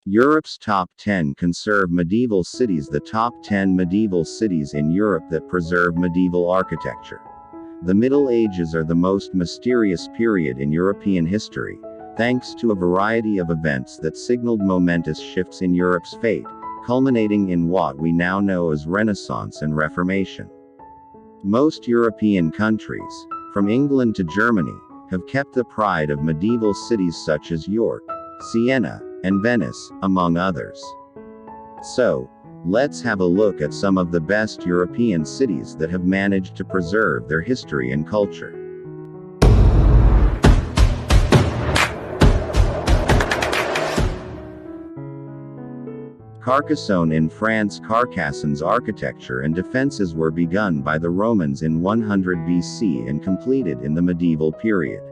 Europe's top 10 conserve medieval cities. The top 10 medieval cities in Europe that preserve medieval architecture. The Middle Ages are the most mysterious period in European history, thanks to a variety of events that signaled momentous shifts in Europe's fate, culminating in what we now know as Renaissance and Reformation. Most European countries, from England to Germany, have kept the pride of medieval cities such as York, Sienna, and Venice, among others. So, let's have a look at some of the best European cities that have managed to preserve their history and culture. Carcassonne in France. Carcassonne's architecture and defenses were begun by the Romans in 100 BC and completed in the medieval period.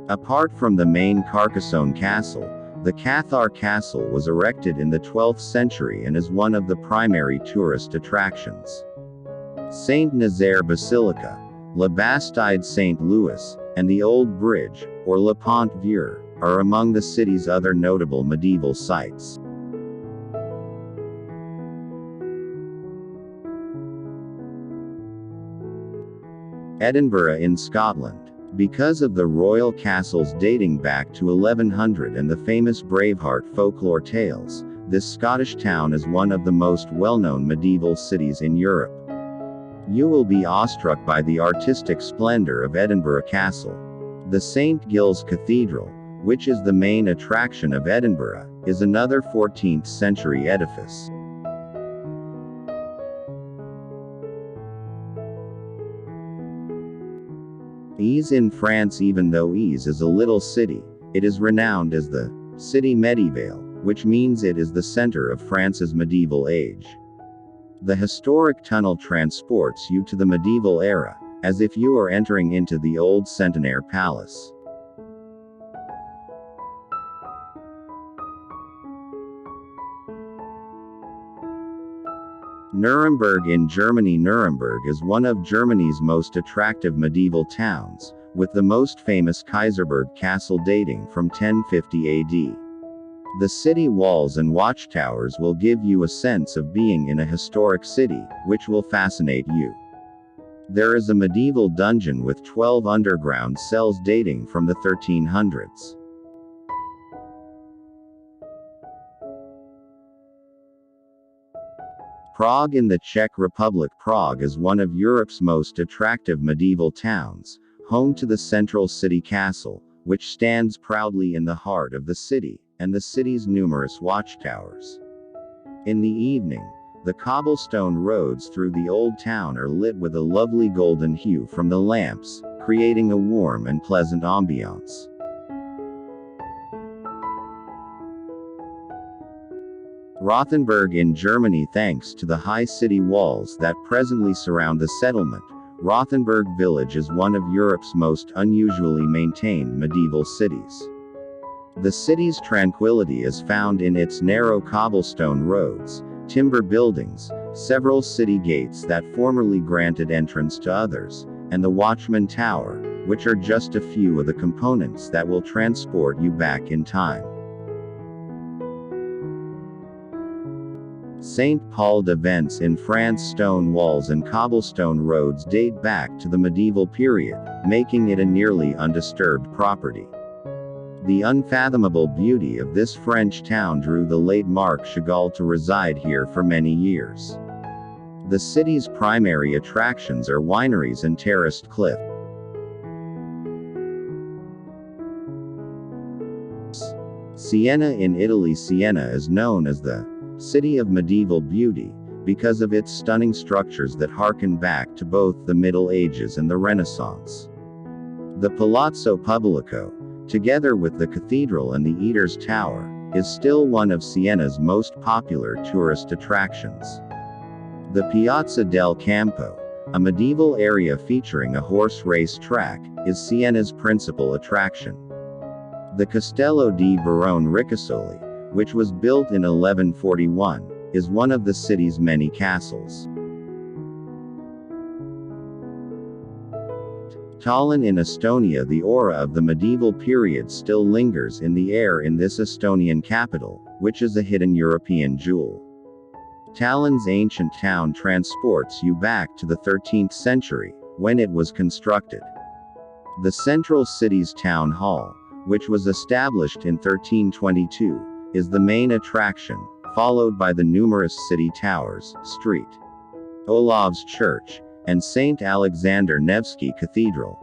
Apart from the main Carcassonne castle, the Cathar Castle was erected in the 12th century and is one of the primary tourist attractions. Saint Nazaire Basilica, La Bastide St. Louis, and the Old Bridge, or Le Pont Vieux, are among the city's other notable medieval sites. Edinburgh in Scotland. Because of the royal castles dating back to 1100 and the famous Braveheart folklore tales, this Scottish town is one of the most well-known medieval cities in Europe. You will be awestruck by the artistic splendor of Edinburgh Castle. The St. Giles Cathedral, which is the main attraction of Edinburgh, is another 14th century edifice. Ys in France. Even though Ys is a little city, it is renowned as the city médiévale, which means it is the center of France's medieval age. The historic tunnel transports you to the medieval era, as if you are entering into the old Centenaire Palace. Nuremberg in Germany. Nuremberg is one of Germany's most attractive medieval towns, with the most famous Kaiserberg Castle dating from 1050 AD. The city walls and watchtowers will give you a sense of being in a historic city, which will fascinate you. There is a medieval dungeon with 12 underground cells dating from the 1300s. Prague in the Czech Republic. Prague is one of Europe's most attractive medieval towns, home to the central city castle, which stands proudly in the heart of the city, and the city's numerous watchtowers. In the evening, the cobblestone roads through the old town are lit with a lovely golden hue from the lamps, creating a warm and pleasant ambiance. Rothenberg in Germany. Thanks to the high city walls that presently surround the settlement, Rothenberg village is one of Europe's most unusually maintained medieval cities. The city's tranquility is found in its narrow cobblestone roads, timber buildings, several city gates that formerly granted entrance to others, and the Watchman Tower, which are just a few of the components that will transport you back in time. St. Paul de Vence in France. Stone walls and cobblestone roads date back to the medieval period, making it a nearly undisturbed property. The unfathomable beauty of this French town drew the late Marc Chagall to reside here for many years. The city's primary attractions are wineries and terraced cliffs. Sienna in Italy. Sienna is known as the city of medieval beauty, because of its stunning structures that harken back to both the Middle Ages and the Renaissance. The Palazzo Pubblico, together with the cathedral and the Eater's Tower, is still one of Sienna's most popular tourist attractions. The Piazza del Campo, a medieval area featuring a horse race track, is Sienna's principal attraction. The Castello di Barone Ricasoli, which was built in 1141, is one of the city's many castles. Tallinn in Estonia. The aura of the medieval period still lingers in the air in this Estonian capital, which is a hidden European jewel. Tallinn's ancient town transports you back to the 13th century, when it was constructed. The central city's town hall, which was established in 1322, is the main attraction, followed by the numerous city towers, St. Olav's Church, and St. Alexander Nevsky Cathedral.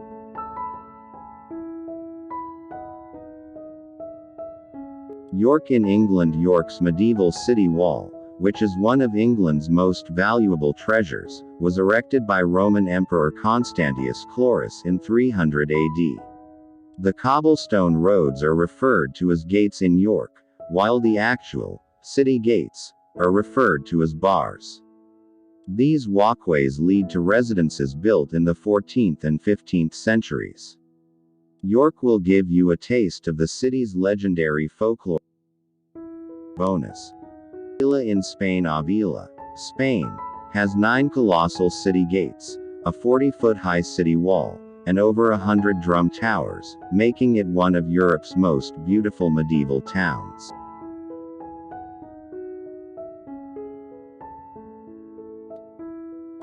York in England. York's medieval city wall, which is one of England's most valuable treasures, was erected by Roman Emperor Constantius Chlorus in 300 AD. The cobblestone roads are referred to as gates in York, while the actual city gates are referred to as bars. These walkways lead to residences built in the 14th and 15th centuries. York will give you a taste of the city's legendary folklore. Bonus. Avila in Spain. Avila, Spain, has 9 colossal city gates, a 40-foot-high city wall, and over 100 drum towers, making it one of Europe's most beautiful medieval towns.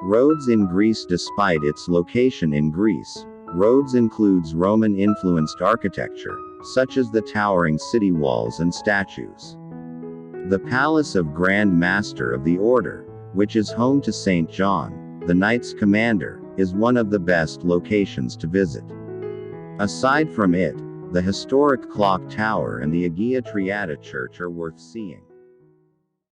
Rhodes in Greece. Despite its location in Greece, Rhodes includes Roman-influenced architecture, such as the towering city walls and statues. The Palace of Grand Master of the Order, which is home to St. John, the Knights Commander, is one of the best locations to visit. Aside from it, the historic Clock Tower and the Agia Triada Church are worth seeing.